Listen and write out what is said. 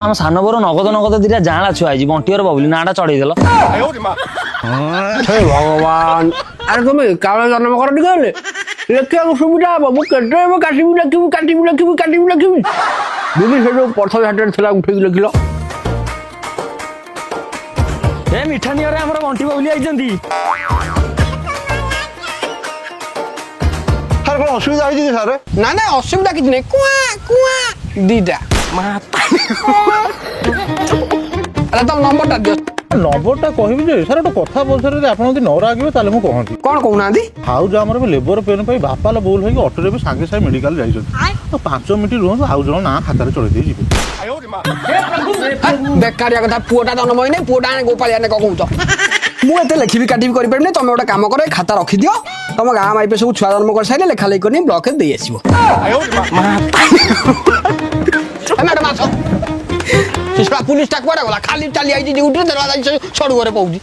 ଆମ ସାନ ବର ନଗଦ ଦିଟା ଜାଁଳା ଛୁଆ ହେଇଛି ବଣ୍ଟିର ବବୁଲି ନାଟା ଚଢେଇଦେଲ। हे भगवान अरे तुम काले जन्म कर दी गले लेखिया सुविधा हबो मु केते में काटिबी दीदी से जो पथर हाटर थला उठे लिखिल ए मिठा नियरे हमर बंटी बबुली आइजंती। सर कोन असुविधा होई जी सर? ना ना असुविधा किछ नै कुआ दीटा माता अरे तुम नंबरटा दियो नंबरटा कहबी जे सर गोटे कथा पछरे आपण जदि न रागिबे ताले मु कहंती कौन कहूनांदी हाउज हमर लेबर पेन पई बापाला बोल होई ऑटो रे सांगे सागे मेडिकल जाइछन तो 5 मिनिट रुहन हाउस जण ना खाता रे चढ़े दे जिबे। बेकारिया कथा पुओटा जन्म होई नै पुओटा गोपालिया ने कहूछ मु एते लेखिबी काटिबी करि परने तमे ओटा काम करे खाता रखि दियो तम गां माई पे सब छुआ जन्म कर साइले लेखा लेखि करनी ब्लॉक दे आसीबो मैडम आसो पुलिस टा कुआडा गला खाली चाली आई ड्यूटी दरवाजा सड़ू घरे पहुंची।